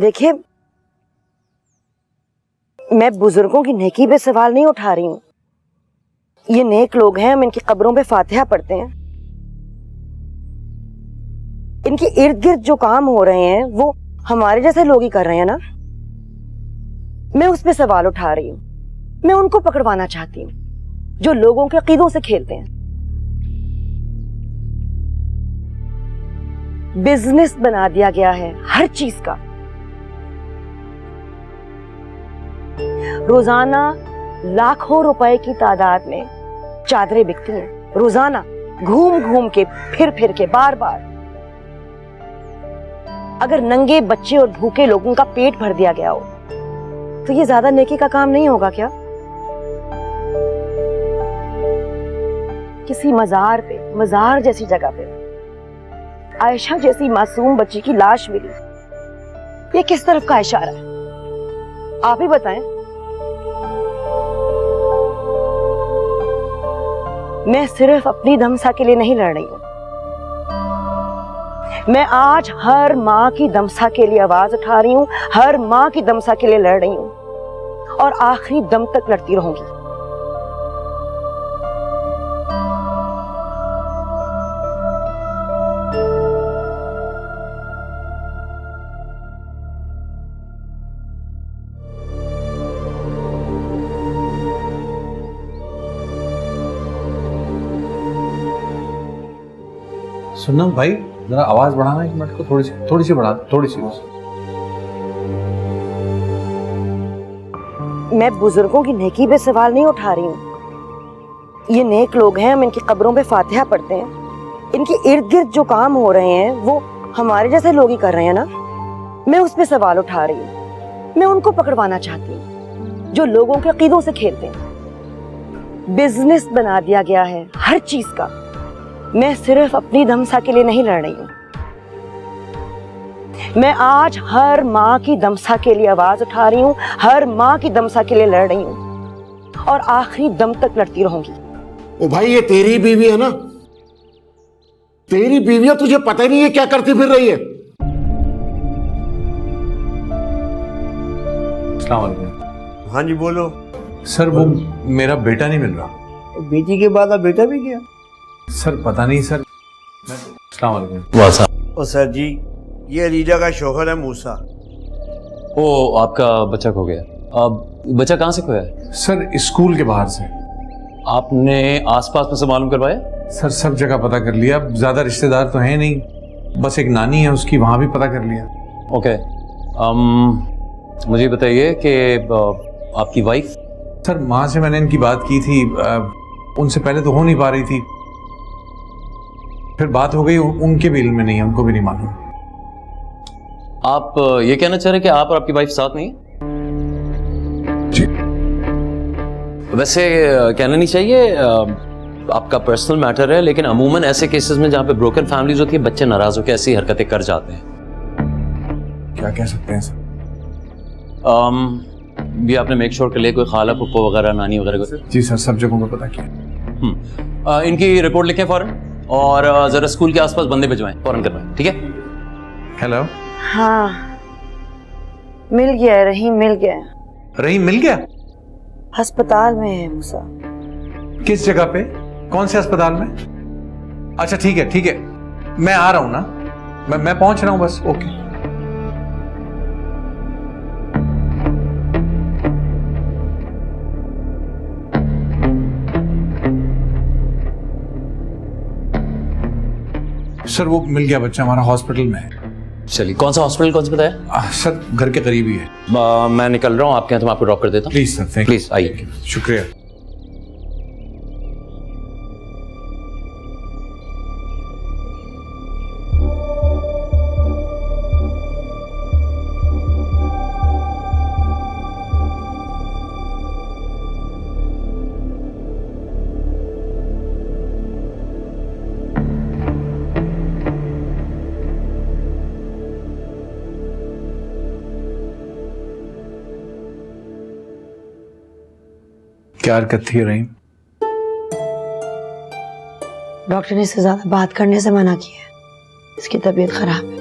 देखिए, मैं बुजुर्गों की नेकी पे सवाल नहीं उठा रही हूँ। ये नेक लोग हैं, हम इनकी कब्रों पे फातिहा पढ़ते हैं। इनके इर्द गिर्द जो काम हो रहे हैं वो हमारे जैसे लोग ही कर रहे हैं ना। मैं उस पे सवाल उठा रही हूँ। मैं उनको पकड़वाना चाहती हूँ जो लोगों के अकीदों से खेलते हैं। बिजनेस बना दिया गया है हर चीज का। रोजाना लाखों रुपए की तादाद में चादरें बिकती हैं, रोजाना घूम घूम के, फिर फिर के, बार बार। अगर नंगे बच्चे और भूखे लोगों का पेट भर दिया गया हो तो ये ज्यादा नेकी का काम नहीं होगा क्या? किसी मजार पे, मजार जैसी जगह पे आयशा जैसी मासूम बच्ची की लाश मिली, ये किस तरफ का इशारा है? आप ही बताएं। मैं सिर्फ अपनी दमसा के लिए नहीं लड़ रही हूं। मैं आज हर माँ की दमसा के लिए आवाज उठा रही हूं, हर माँ की दमसा के लिए लड़ रही हूं और आखिरी दम तक लड़ती रहूंगी। सुनना भाई, जरा आवाज बढ़ाना 1 मिनट को, थोड़ी सी बढ़ा, थोड़ी सी बस। मैं बुजुर्गों की नेकी पे सवाल नहीं उठा रही हूँ। ये नेक लोग हैं, हम इनकी कब्रों पे फातिहा पढ़ते हैं। इनके इर्द गिर्द जो काम हो रहे हैं वो हमारे जैसे लोग ही कर रहे हैं ना। मैं उस पे सवाल उठा रही हूँ। मैं उनको पकड़वाना चाहती हूँ जो लोगों के अकीदों से खेलते हैं। बिजनेस बना दिया गया है हर चीज का। मैं सिर्फ अपनी दमसा के लिए नहीं लड़ रही हूँ। मैं आज हर माँ की दमसा के लिए आवाज उठा रही हूँ, हर माँ की दमसा के लिए लड़ रही हूँ और आखिरी दम तक लड़ती रहूंगी। ओ भाई, ये तेरी बीवी है ना? तेरी बीवी है, तुझे पता ही नहीं है क्या करती फिर रही है। अस्सलाम वालेकुम। हाँ जी बोलो। सर वो मेरा बेटा नहीं मिल रहा। बेटी के बाद अब बेटा भी गया? सर पता नहीं सर। अस्सलाम वालेकुम। ओ सर जी, ये रीजा का शौहर है मूसा। ओ, आपका बच्चा खो गया। अब बच्चा कहाँ से खोया है? सर स्कूल के बाहर से। आपने आसपास में से मालूम करवाया? सर सब जगह पता कर लिया, अब ज्यादा रिश्तेदार तो है नहीं, बस एक नानी है उसकी, वहां भी पता कर लिया। ओके। मुझे बताइए कि आपकी वाइफ? सर माँ से मैंने इनकी बात की थी, उनसे पहले तो हो नहीं पा रही थी, फिर बात हो गई, उनके भी इल्म में नहीं है, उनको भी नहीं मालूम। आप ये कहना चाह रहे हैं कि आप और आपकी वाइफ साथ नहीं है? जी। वैसे कहना नहीं चाहिए, आपका पर्सनल मैटर है, लेकिन अमूमन ऐसे केसेस में जहाँ पे ब्रोकन फैमिलीज होती है, बच्चे नाराज होकर ऐसी हरकतें कर जाते हैं। क्या कह सकते हैं सर? भी आपने मेक श्योर कर लिया कोई खाला फुप्पो वगैरह, नानी वगैरह को? जी सर, सब जगहों पर पता किया। इनकी रिपोर्ट लिखें फौरन और जरा स्कूल के आसपास बंदे भिजवाएं, फौरन करवाएं, ठीक है? हेलो। हाँ, मिल गया रहीम, मिल गया। रहीम मिल गया? अस्पताल में है मूसा। किस जगह पे? कौन से अस्पताल में? अच्छा ठीक है ठीक है, मैं आ रहा हूं ना, मैं पहुंच रहा हूं बस। ओके। सर वो मिल गया बच्चा, हमारा हॉस्पिटल में है। चलिए, कौन सा हॉस्पिटल, कौन सा बताया? सर घर के करीब ही है। मैं निकल रहा हूँ आपके यहाँ, तो मैं आपको ड्रॉप कर देता हूँ। प्लीज सर, थैंक प्लीज आइए। शुक्रिया। क्या हरकत थी रहीम? डॉक्टर ने इससे ज्यादा बात करने से मना किया है। इसकी तबीयत खराब है।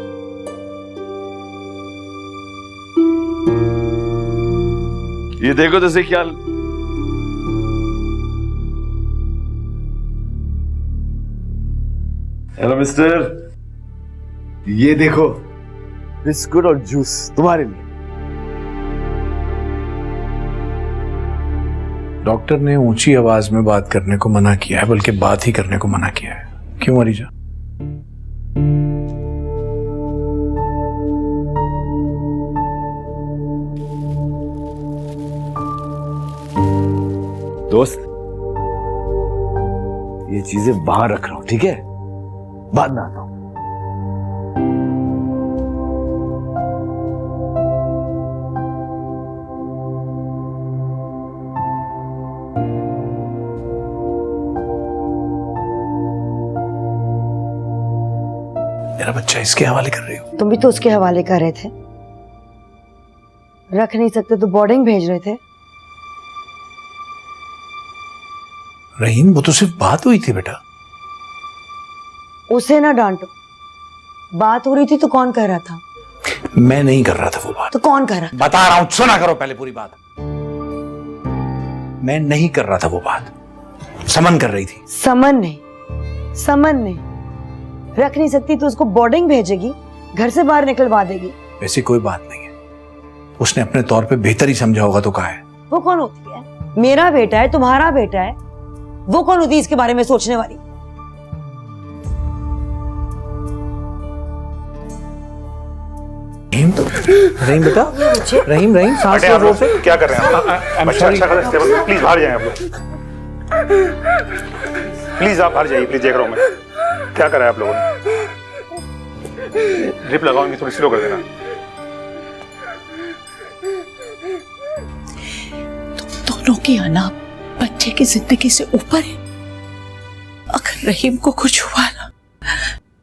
ये देखो तो सही ख्याल। हेलो मिस्टर, ये देखो बिस्कुट और जूस तुम्हारे लिए। डॉक्टर ने ऊंची आवाज में बात करने को मना किया है, बल्कि बात ही करने को मना किया है। क्यों मरीजा? दोस्त, ये चीजें बाहर रख रहा हूं, ठीक है? बाद में आता हूं। मेरा बच्चा इसके हवाले कर रही हो? तुम भी तो उसके हवाले कर रहे थे। रख नहीं सकते तो बोर्डिंग भेज रहे थे। रहीम, वो तो सिर्फ बात हुई थी बेटा। उसे ना डांटो। बात हो रही थी तो कौन कर रहा था? मैं नहीं कर रहा था वो बात। तो कौन कर रहा? बता रहा हूं, सुना करो पहले पूरी बात। मैं नहीं कर रहा था वो बात, समन कर रही थी। समन नहीं रख नहीं सकती तो उसको बोर्डिंग भेजेगी, घर से बाहर निकलवा देगी। वैसी कोई बात नहीं है, उसने अपने तौर पे बेहतर ही समझा होगा तो कहा है। वो कौन होती है? मेरा बेटा है, तुम्हारा बेटा है, वो कौन होती है इसके बारे में सोचने वाली? रहीम बेटा, रहीम सांस लो जोर से। क्या कर रहे हैं? प्लीज बाहर जाएं आप लोग। प्लीज आप बाहर जाइए, प्लीज देख रहा हूं मैं। क्या करा है आप लोगों ने? ड्रिप लगाओगे, थोड़ी स्लो कर देना। तुम दोनों की आना बच्चे की जिंदगी से ऊपर है। अगर रहीम को कुछ हुआ ना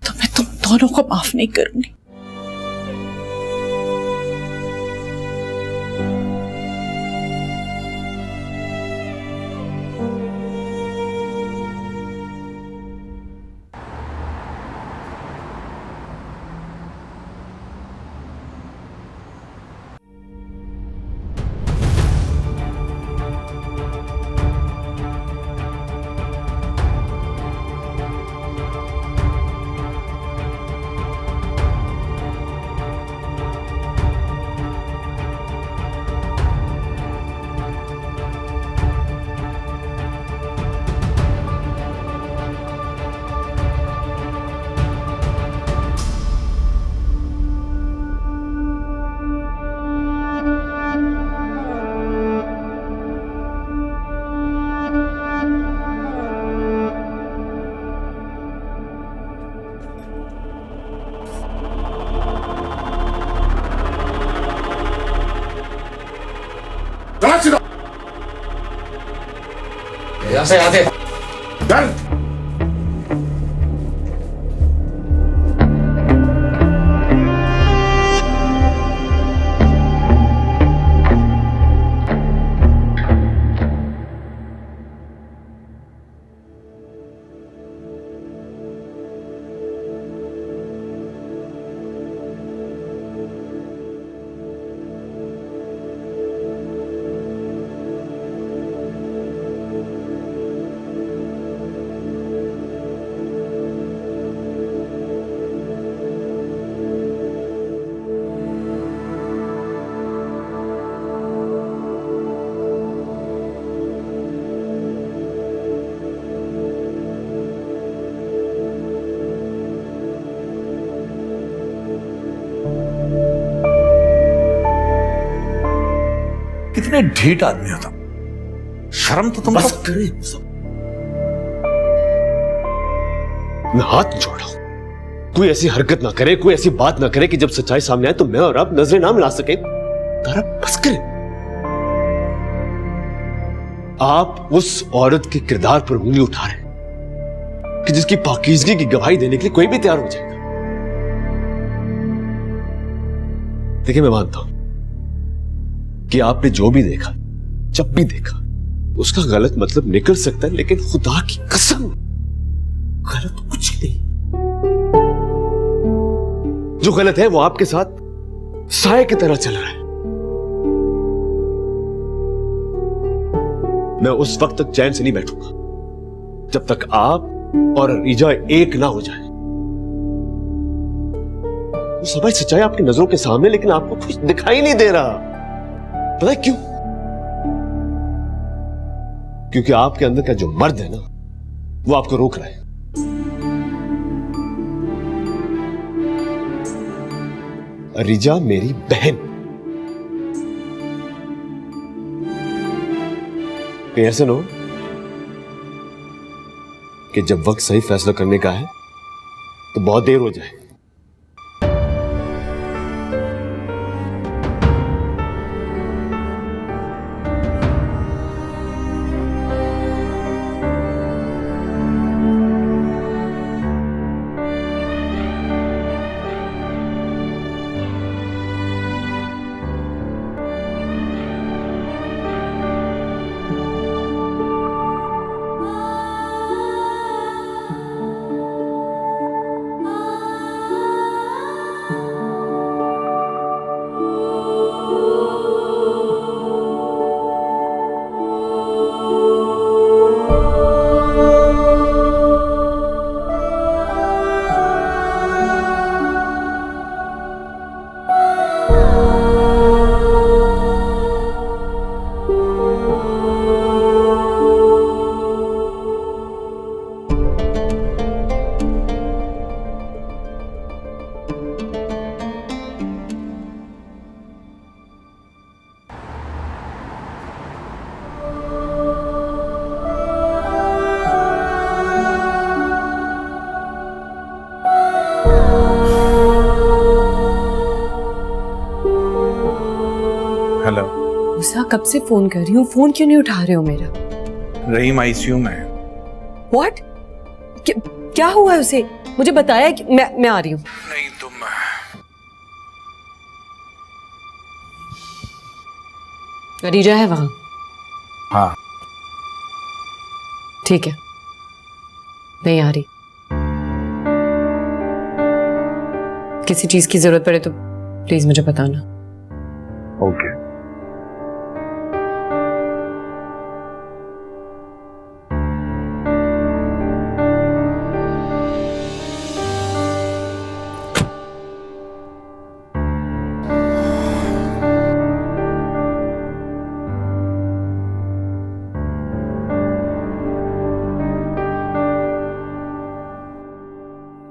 तो मैं तुम दोनों को माफ नहीं करूंगी। यहां से आते चल। कितने ढीठ आदमी हो तुम, शर्म तो तुमको। बस करे मैं हाथ जोड़ा हूं, कोई ऐसी हरकत ना करे, कोई ऐसी बात ना करे कि जब सच्चाई सामने आए तो मैं और आप नजरें ना मिला सके। तारा बस करे। आप उस औरत के किरदार पर उंगली उठा रहे हैं कि जिसकी पाकीज़गी की गवाही देने के लिए कोई भी तैयार हो जाएगा। देखिए, मैं मानता हूं कि आपने जो भी देखा, जब भी देखा, उसका गलत मतलब निकल सकता है, लेकिन खुदा की कसम गलत कुछ नहीं। जो गलत है वो आपके साथ साए की तरह चल रहा है। मैं उस वक्त तक चैन से नहीं बैठूंगा जब तक आप और रिजा एक ना हो जाए। वो सब सच्चाई आपकी नजरों के सामने, लेकिन आपको कुछ दिखाई नहीं दे रहा। पता है क्यों? क्योंकि आपके अंदर का जो मर्द है ना, वो आपको रोक रहा है। रिजा मेरी बहन, कहीं ऐसा ना हो कि जब वक्त सही फैसला करने का है तो बहुत देर हो जाए। हेलो मूसा, कब से फोन कर रही हूँ, फोन क्यों नहीं उठा रहे हो मेरा? रहीम आईसीयू में है। व्हाट? क्या हुआ है उसे? मुझे बताया कि मैं आ रही हूँ। नहीं तुम रीजा है वहां? हाँ ठीक है, नहीं आ रही। किसी चीज की जरूरत पड़े तो प्लीज मुझे बताना। ओके।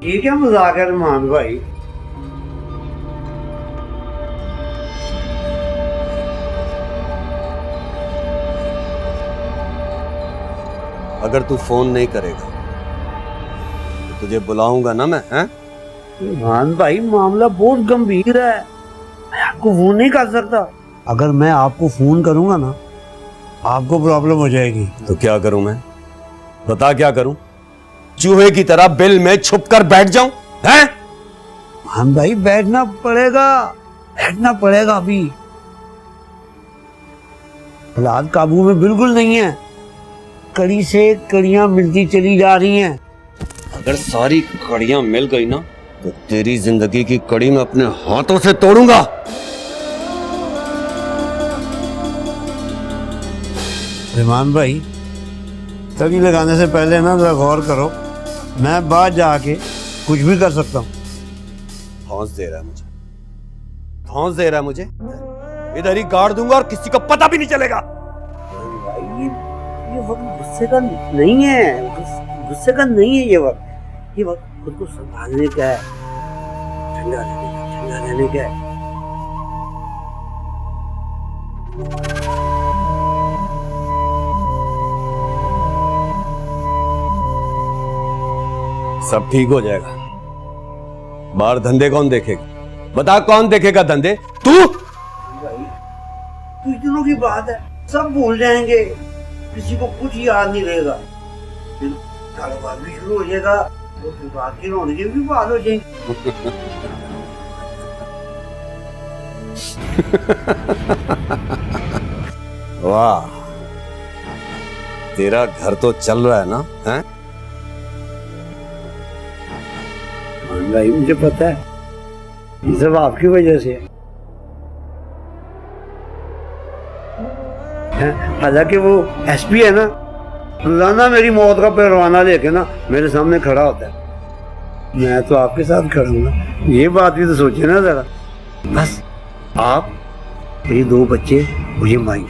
ये क्या मजाक है रहमान भाई? अगर तू फोन नहीं करेगा तो तुझे बुलाऊंगा ना मैं, हैं? रहमान भाई, मामला बहुत गंभीर है, मैं आपको फोन नहीं कर सकता। अगर मैं आपको फोन करूंगा ना, आपको प्रॉब्लम हो जाएगी। तो क्या करूं मैं? बता क्या करूं? चूहे की तरह बिल में छुप कर बैठ जाऊं, हैं? रहमान भाई, बैठना पड़ेगा अभी। हालात काबू में बिल्कुल नहीं है, कड़ी से कड़ियां मिलती चली जा रही हैं। अगर सारी कड़ियां मिल गई ना तो तेरी जिंदगी की कड़ी मैं अपने हाथों से तोड़ूंगा। रहमान भाई, तड़ी लगाने से पहले ना जरा गौर करो, मैं बाहर जाके कुछ भी कर सकता हूँ। धौंस दे रहा है मुझे, इधर ही गाड़ दूंगा और किसी को पता भी नहीं चलेगा। भाई, ये वक्त गुस्से का नहीं है, गुस्से का नहीं है ये वक्त खुद को संभालने का है, ठंडा रहने का है। सब ठीक हो जाएगा। बाहर धंधे कौन देखेगा? बता, कौन देखेगा धंधे? तू? भाई, कुछ दिनों की बात है, सब भूल जाएंगे, किसी को कुछ याद नहीं रहेगा, फिर कारोबार भी शुरू हो जाएगा, तो फिर बाकी रौनकें भी बात हो जाएंगी। वाह, तेरा घर तो चल रहा है ना, हैं? भाई, मुझे पता है, ये सब आपकी वजह से है। हालांकि वो एसपी है ना, रोजाना मेरी मौत का परवाना लेके ना मेरे सामने खड़ा होता है। मैं तो आपके साथ खड़ा हूँ ना, ये बात भी तो सोचिए ना जरा। बस आप, मेरे 2 बच्चे, मुझे माई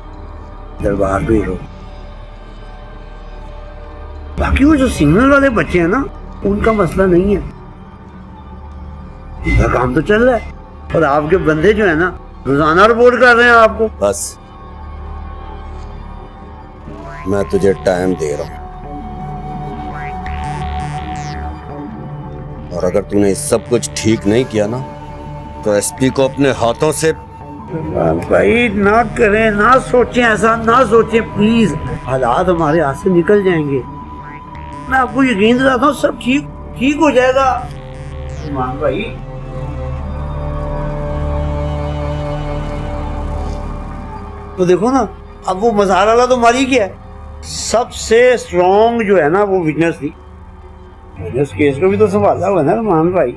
दरबार पे रहो। बाकी वो जो सिग्नल वाले बच्चे हैं ना, उनका मसला नहीं है, उनका काम तो चल रहा है। और आपके बंदे जो है ना, रोजाना रिपोर्ट कर रहे हैं आपको। बस मैं तुझे टाइम दे रहा हूं, और अगर तूने सब कुछ ठीक नहीं किया ना तो एसपी को अपने हाथों से। भाई ना करें, ना सोचें, ऐसा ना सोचें प्लीज। हालात हमारे हाथ से निकल जाएंगे। मैं आपको यकीन दिलाता हूँ, सब ठीक हो जाएगा। मान भाई, तो देखो ना, अब वो मज़ार वाला तो मर ही गया। सबसे स्ट्रॉन्ग जो है ना वो विटनेस थी। विटनेस केस को भी तो संभाला हुआ है ना मान भाई।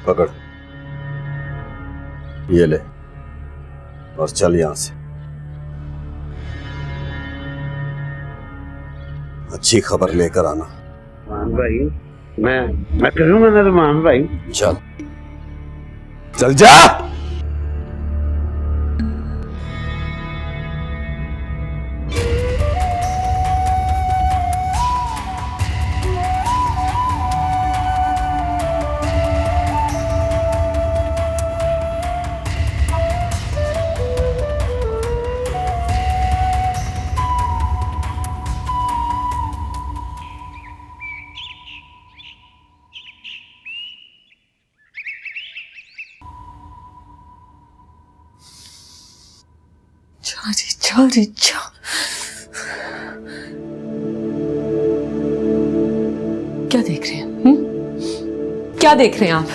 पकड़, ये ले और चल यहां से। अच्छी खबर लेकर आना। मान भाई, मैं करूंगा ना मान भाई। चल जा। जा। क्या देख रहे हैं? क्या देख रहे हैं आप?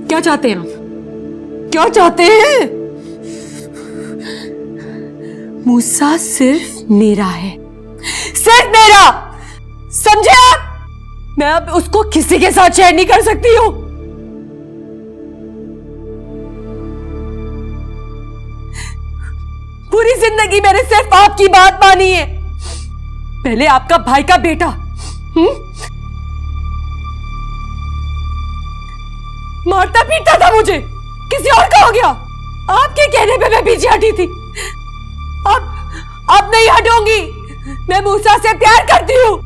क्या चाहते हैं आप? क्या चाहते हैं? मूसा सिर्फ मेरा है, सिर्फ मेरा, समझे आप? मैं अब उसको किसी के साथ शेयर नहीं कर सकती हूं। पूरी जिंदगी मैंने सिर्फ आपकी बात मानी है। पहले आपका भाई का बेटा मारता पीटता था मुझे, किसी और का हो गया। आपके कहने पे मैं पीछे हटी थी। अब नहीं हटूंगी। मैं मूसा से प्यार करती हूं,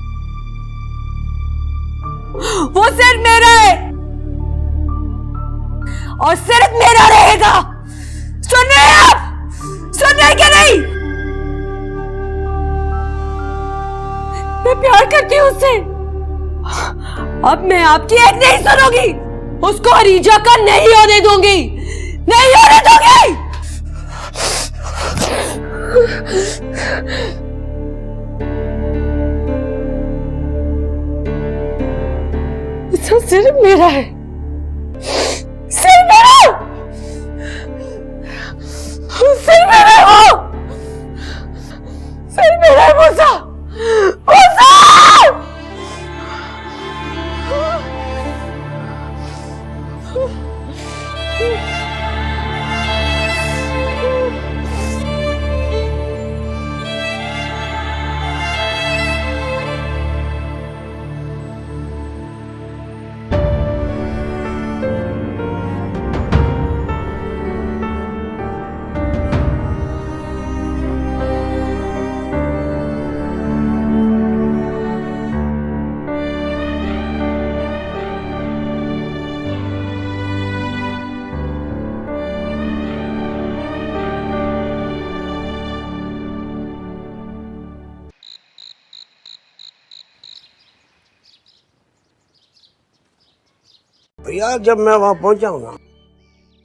वो सिर्फ मेरा है और सिर्फ मेरा रहेगा। सुन रहे हैं आप? सुन रहे क्या नहीं? मैं प्यार करती हूँ उससे। अब मैं आपकी एक नहीं सुनूंगी। उसको अरीजा का नहीं होने दूंगी, नहीं होने दूंगी। तो सिर्फ मेरा है, सिर्फ मेरा, सिर्फ मेरा हो, सिर्फ मेरा है मूसा, मूसा। भैया जब मैं वहां पहुंचा हूं ना,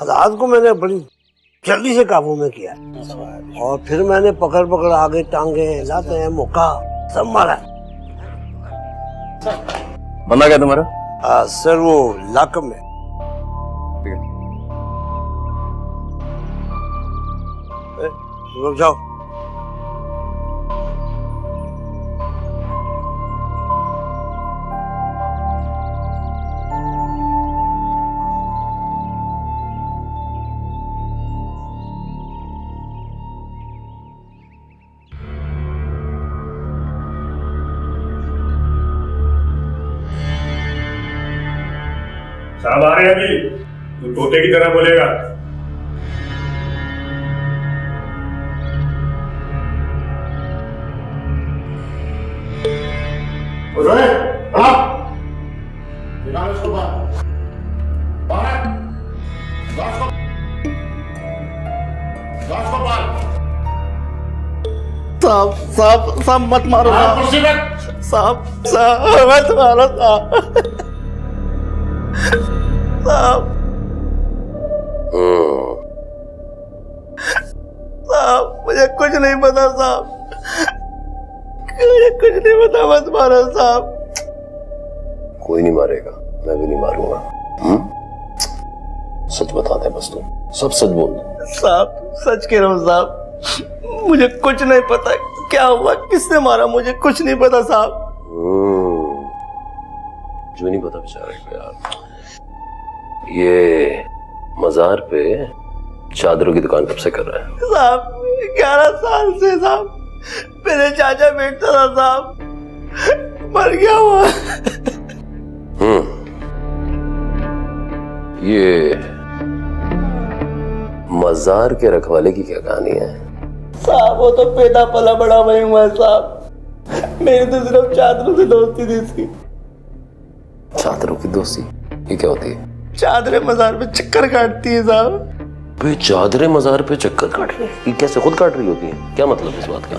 हालात को मैंने बड़ी जल्दी से काबू में किया और फिर मैंने पकड़ आगे टांगे लाते हैं मौका सब मारा। बंदा क्या तुम्हारा? सर वो लाकअप में। रुक जाओ। साहब आ रहे हैं अभी, तू तोते की तरह बोलेगा। रोहित, निकालो इसको बाहर। बाहर। साहब साहब साहब मत मारो साहब, साहब मत मारो साहब, साहब साहब मुझे कुछ नहीं पता साहब, मुझे कुछ नहीं पता, मत मारो साहब। कोई नहीं मारेगा, मैं भी नहीं मारूंगा। सच बता दे बस, तू सब सच बोल दे। साहब सच कह रहा हूँ साहब, मुझे कुछ नहीं पता क्या हुआ, किसने मारा, मुझे कुछ नहीं पता साहब। जो नहीं पता बेचारे को यार। ये मजार पे चादरों की दुकान कब से कर रहा है? साहब 11 साल से साहब, मेरे चाचा बेचता था साहब, मर गया हुआ। ये मजार के रखवाले की क्या कहानी है? साहब वो तो पैदा पला बड़ा वही हुआ है साहब, मेरी तो सिर्फ चादरों से दोस्ती थी इसकी। चादरों की दोस्ती ये क्या होती है? चादरें मजार पे चक्कर काटती है साहब। भाई चादरें मजार पे चक्कर काट रही है, ये कैसे खुद काट रही होती है? क्या मतलब इस बात का?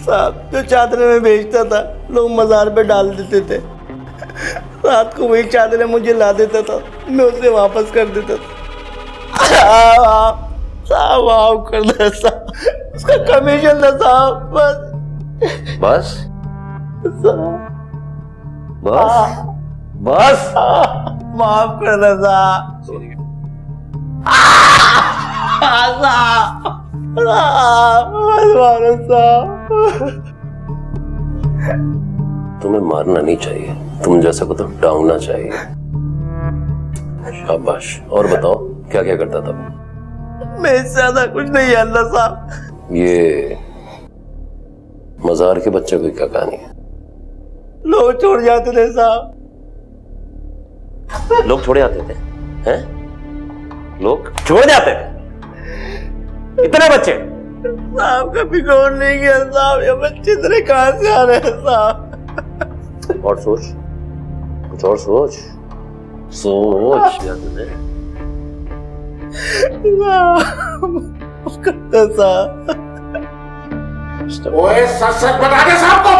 साहब जो चादरें मैं बेचता था लोग मजार पे डाल देते थे, रात को वही चादरें मुझे ला देता था, मैं उसे वापस कर देता था। साहब माफ कर दे साहब, उसका कमीशन था साहब, बस बस साहब, बस बस माफ कर दे साहब। तुम्हें मारना नहीं चाहिए, तुम जैसा को तो डाउना चाहिए। शाबाश। और बताओ क्या क्या करता था? मैं इससे ज्यादा कुछ नहीं जानता साहब। ये मजार के बच्चे की क्या कहानी है? लोग छोड़ जाते थे साहब। लोग छोड़े जाते थे? हैं? लोग छोड़ जाते थे? कितने बच्चे? साहब कभी गौर नहीं किया साहब, ये बच्चे इतने कहां से आ रहे हैं साहब। और सोच, कुछ और सोच, सोच क्या तुझे? साहब ओए सच सच बता दे साहब को।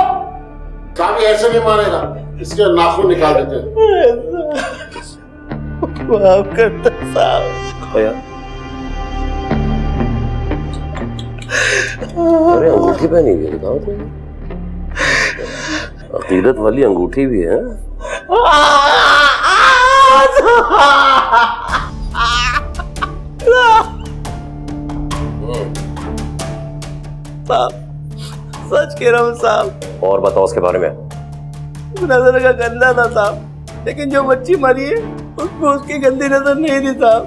साहब ये ऐसे नहीं मारेगा, इसके नाखून निकाल देते हैं। माफ करता साहब। अरे अंगूठी पहनी हुई है, दिखाओ तो। अकीदत वाली अंगूठी भी है। साहब सच कह रहा हूँ साहब। और बताओ उसके बारे में। नजर का गंदा था साहब, लेकिन जो बच्ची मरी है उसको उसकी गंदी नजर नहीं थी साहब।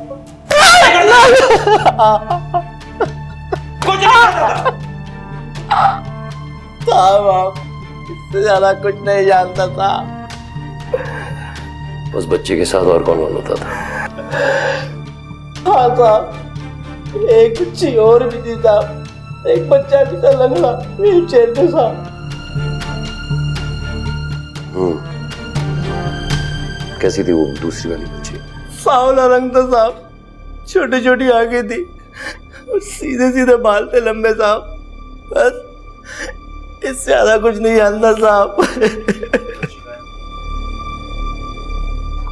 साहब आप इससे ज्यादा कुछ नहीं जानता साहब। उस बच्चे के साथ और कौन होता था? हाँ साहब, एक बच्ची और भी थी साहब, एक बच्चा भी था लंगड़ा, व्हील चेयर पे साहब। कैसी थी वो दूसरी वाली बच्ची? सांवला रंग था साहब, छोटी छोटी आंखें थी और सीधे सीधे बाल थे लंबे साहब। बस इससे ज्यादा कुछ नहीं जानता साहब।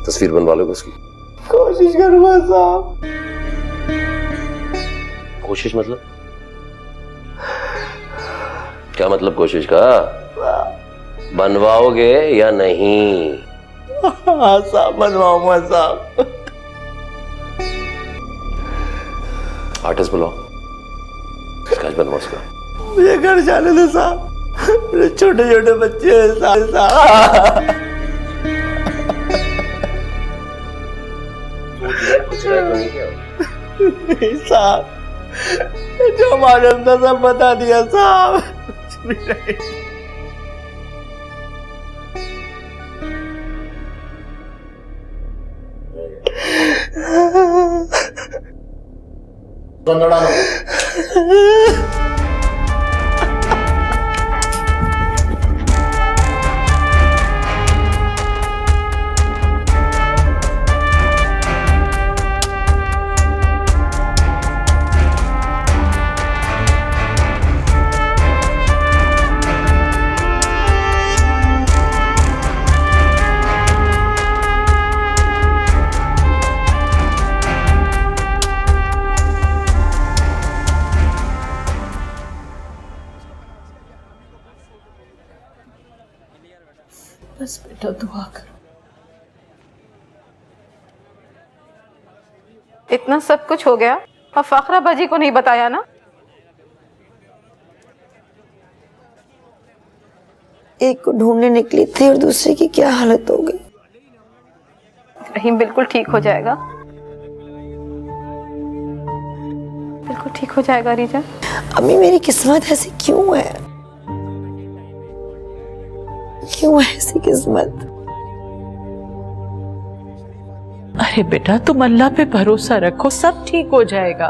तस्वीर बनवा लो उसकी। कोशिश करूंगा साहब। कोशिश मतलब क्या? मतलब कोशिश का बनवाओगे या नहीं? हाँ साहब बनवाऊंगा साहब। आर्टिस्ट बुलाओ, स्केच बनवाओ उसका। मुझे घर जाने दे साहब, मेरे छोटे छोटे बच्चे हैं साहब। साहब जो मालूम था सब बता दिया साहब। अंदर डालो। बस बेटा दुआ करो। इतना सब कुछ हो गया और फखरा बाजी को नहीं बताया ना? एक को ढूंढने निकली थी और दूसरे की क्या हालत हो गई। रहीम बिल्कुल ठीक हो जाएगा, बिल्कुल ठीक हो जाएगा रीजा। अम्मी मेरी किस्मत ऐसी क्यों है? क्यों ऐसी किस्मत? अरे बेटा तुम अल्लाह पे भरोसा रखो, सब ठीक हो जाएगा।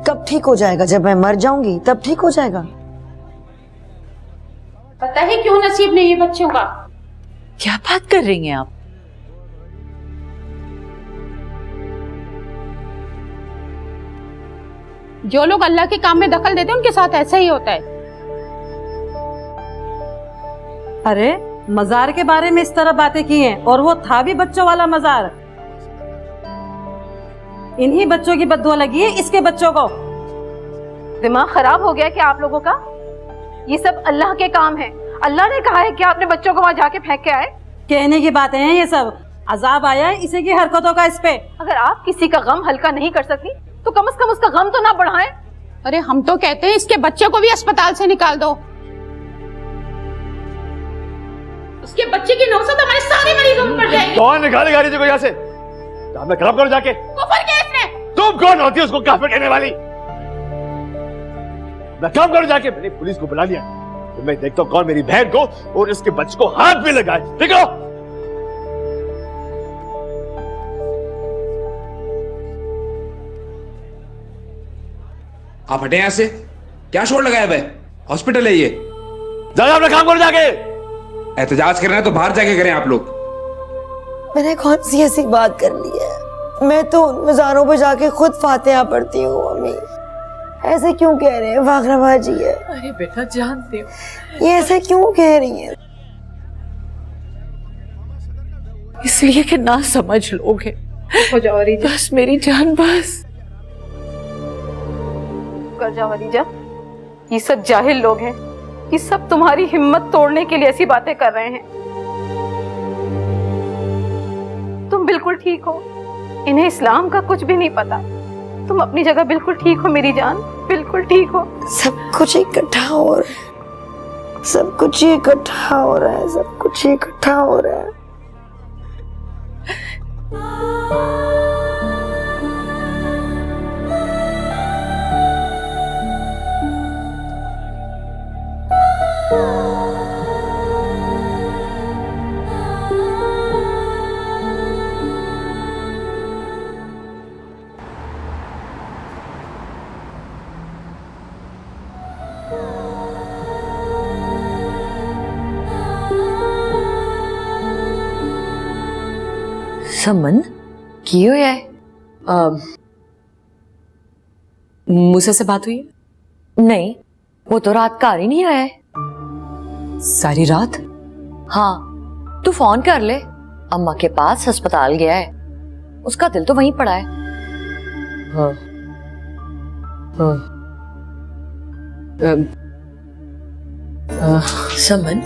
कब ठीक हो जाएगा? जब मैं मर जाऊंगी तब ठीक हो जाएगा। पता है क्यों नसीब नहीं है बच्चों का? क्या बात कर रही हैं आप? जो लोग अल्लाह के काम में दखल देते हैं उनके साथ ऐसा ही होता है। अरे मजार के बारे में इस तरह बातें की हैं, और वो था भी बच्चों वाला मजार। इन्हीं बच्चों की बद्दुआ लगी है इसके बच्चों को। दिमाग खराब हो गया क्या आप लोगों का? ये सब अल्लाह के काम है। अल्लाह ने कहा है कि आपने बच्चों को वहां जाके फेंक के आए। कहने की बातें हैं ये सब। अजाब आया है इसी की हरकतों का इस पे। अगर आप किसी का गम हल्का नहीं कर सकती तो कम से कम उसका गम तो ना बढ़ाएं। अरे हम तो कहते हैं इसके बच्चे को भी अस्पताल से निकाल दो। उसके बच्चे की नौसत हमारे सारे मरीजों में पड़ जाएगी। कौन निकालेगा रीजा को यहाँ से? मैं खराब करो जाके। कुफर किया इसने। तुम कौन होती है उसको काफिर कहने वाली? मैं काम करूं जाके। मैंने पुलिस को बुला लिया, तो मैं देखता हूं कौन मेरी बहन को और इसके बच्चे को हाथ भी लगाए। ठीक है? आप हटे यहां से। क्या शोर लगाया है? हॉस्पिटल है ये। जाओ अपना काम करो जाके। एहतजाज करना है तो बाहर जाके करें आप लोग। मैंने कौन सी ऐसी बात कर ली है? मैं तो उन मज़ारों पे जाके खुद फातिहा पढ़ती हूँ। अम्मी ऐसे क्यों कह रहे हैं? फाखरा बाजी है। अरे बेटा जानते हो ये ऐसे क्यों कह रही हैं? इसलिए कि ना समझ लोगे। हो जाओ रीजा, बस मेरी जान बस। कर जाओ रीजा। ये सब जाहिल लोग हैं। ये सब तुम्हारी हिम्मत तोड़ने के लिए ऐसी बातें कर रहे हैं। तुम बिल्कुल ठीक हो, इन्हें इस्लाम का कुछ भी नहीं पता। तुम अपनी जगह बिल्कुल ठीक हो मेरी जान, बिल्कुल ठीक हो। सब कुछ इकट्ठा हो रहा है, सब कुछ इकट्ठा हो रहा है, सब कुछ इकट्ठा हो रहा है। समन की हो है? मूसा से बात हुई है? नहीं, वो तो रात घर ही नहीं आया है। सारी रात? हाँ, तू फोन कर ले। अम्मा के पास अस्पताल गया है, उसका दिल तो वहीं पड़ा है। हाँ हाँ। समन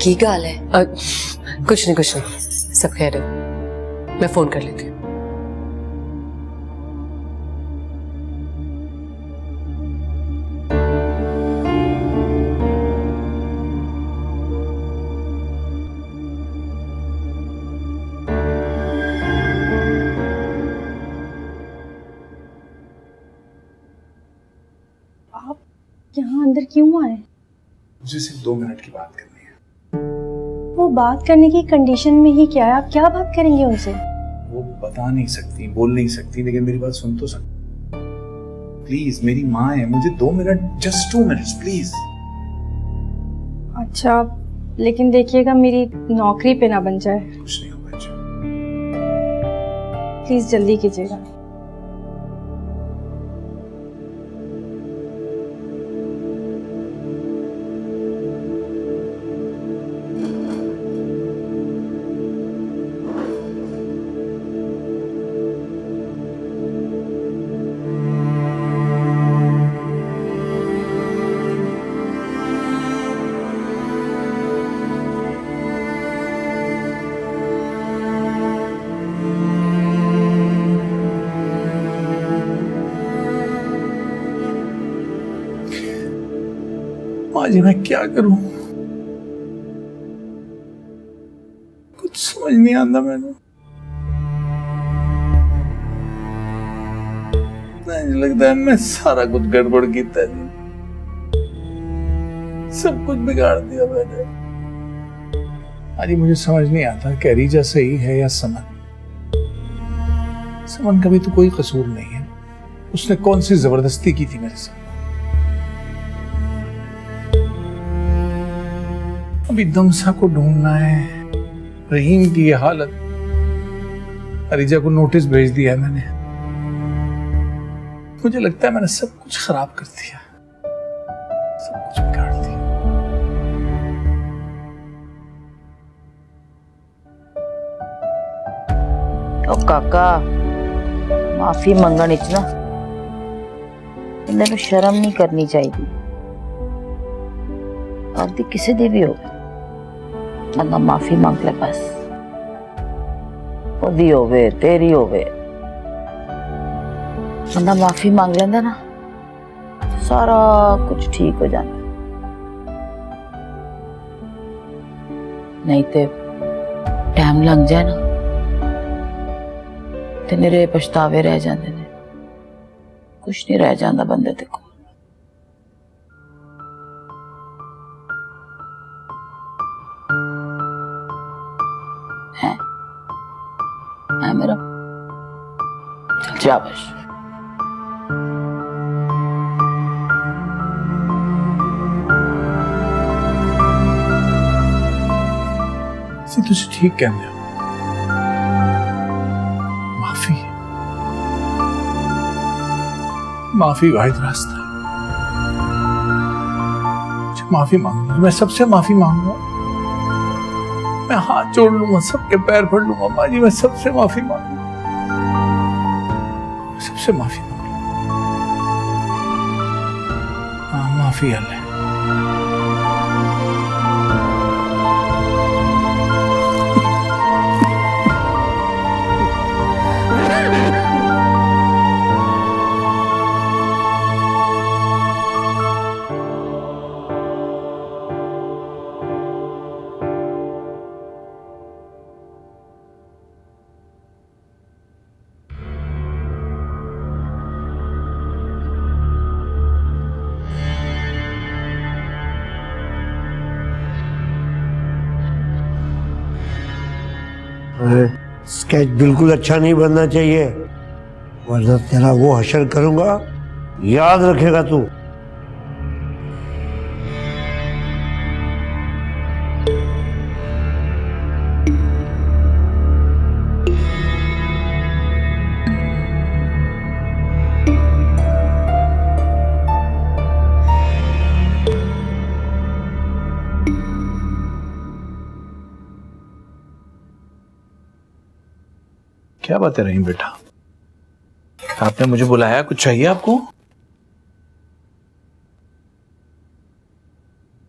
की गाल है? कुछ नहीं सब खैर है। मैं फोन कर लेती हूँ। आप यहाँ अंदर क्यों आए? मुझे सिर्फ 2 मिनट की बात करनी है। वो बात करने की कंडीशन में ही क्या है? आप क्या बात करेंगे उनसे? वो बता नहीं सकती, बोल नहीं सकती, लेकिन मेरी बात सुन तो सकती। प्लीज, मेरी माँ है, मुझे 2 मिनट, जस्ट 2 मिनट्स प्लीज। अच्छा लेकिन देखिएगा मेरी नौकरी पे ना बन जाए। कुछ नहीं होगा। अच्छा प्लीज जल्दी कीजिएगा। माँ जी मैं क्या करूं, कुछ समझ नहीं आता मैंने। मुझे लगता है मैं सारा कुछ गड़बड़ किया जी, सब कुछ बिगाड़ दिया मैंने। आज मुझे समझ नहीं आता कि अरीजा सही है या समन। समन का भी तो कोई कसूर नहीं है, उसने कौन सी जबरदस्ती की थी मेरे साथ। अभी दमसा को ढूंढना है, रहीम की ये हालत, अरीजा को नोटिस भेज दिया है मैंने। मुझे लगता है मैंने सब कुछ खराब कर दिया, सब कुछ बिगाड़ दिया। ओ काका माफी मंगण विच ना इन्हें शर्म नहीं करनी चाहिए। आपकी किसी दी भी हो बंदा माफी मांग ले, बस ओदी होवे तेरी होवे, बंदा माफी मांग लेंदा ना सारा कुछ ठीक हो जाता। नहीं तो टाइम लग जाए ना ते निरे पछतावे रह जाते ने, कुछ नहीं रह जाता बंदे ते को। है मेरा, चल शाबाश। तुझे ठीक कहने हो, माफी, माफी वाहिद रास्ता है। मुझे माफी मांगनी, मैं सबसे माफी मांगूंगा, मैं हाथ जोड़ लूंगा, सबके पैर पड़ लूंगा। माँ जी मैं सबसे माफी मांगूंगा, सबसे माफी मांगूंगा। हाँ माफी अल्लाह। स्केच बिल्कुल अच्छा नहीं बनना चाहिए, वरना तेरा वो हशर करूंगा, याद रखेगा तू। क्या बात है रहीम बेटा, आपने मुझे बुलाया, कुछ चाहिए आपको?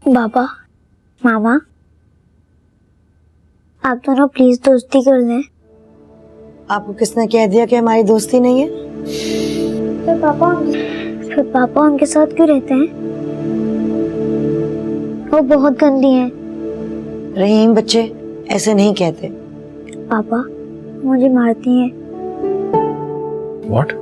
बाबा मामा आप दोनों प्लीज दोस्ती कर लें। आपको किसने कह दिया कि हमारी दोस्ती नहीं है? फिर पापा उनके साथ क्यों रहते हैं? वो बहुत गंदी हैं। रहीम बच्चे ऐसे नहीं कहते। पापा मुझे मारती हैं। What?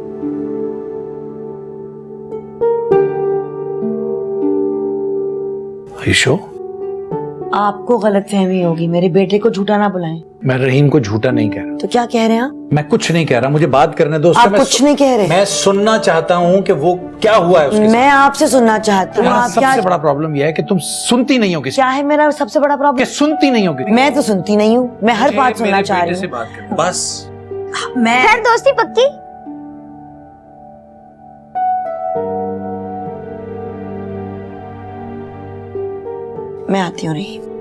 आपको गलतफहमी होगी, मेरे बेटे को झूठा ना बुलाएं। मैं रहीम को झूठा नहीं कह रहा। तो क्या कह रहे हैं आप? मैं कुछ नहीं कह रहा, मुझे बात करने दो। आप कुछ नहीं कह रहे। मैं सुनना चाहता हूँ कि वो क्या हुआ है उसके मैं आपसे सुनना चाहती हूँ। आप सबसे बड़ा प्रॉब्लम यह है कि तुम सुनती नहीं हो किसी। क्या है मेरा सबसे बड़ा प्रॉब्लम? सुनती नहीं हो किसी। मैं तो सुनती नहीं हूँ, मैं हर बात सुनना चाह रही हूँ। बस मैं फिर दोस्ती पक्की? मैं आती हूँ रहीम।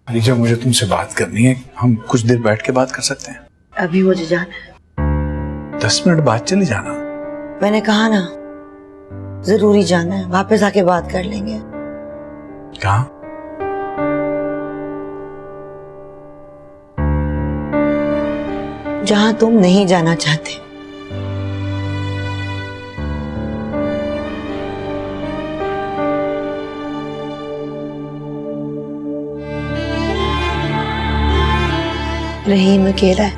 अलीजा, मुझे तुमसे बात करनी है। हम कुछ देर बैठ के बात कर सकते हैं? अभी मुझे जाना है। 10 मिनट बाद चले जाना। मैंने कहा ना, जरूरी जाना है, वापस आके बात कर लेंगे। कहाँ? जहां तुम नहीं जाना चाहते। रहीम अकेला है।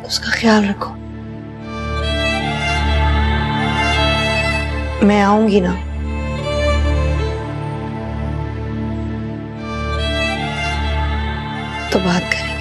उसका ख्याल रखो। मैं आऊंगी ना। तो बात करें।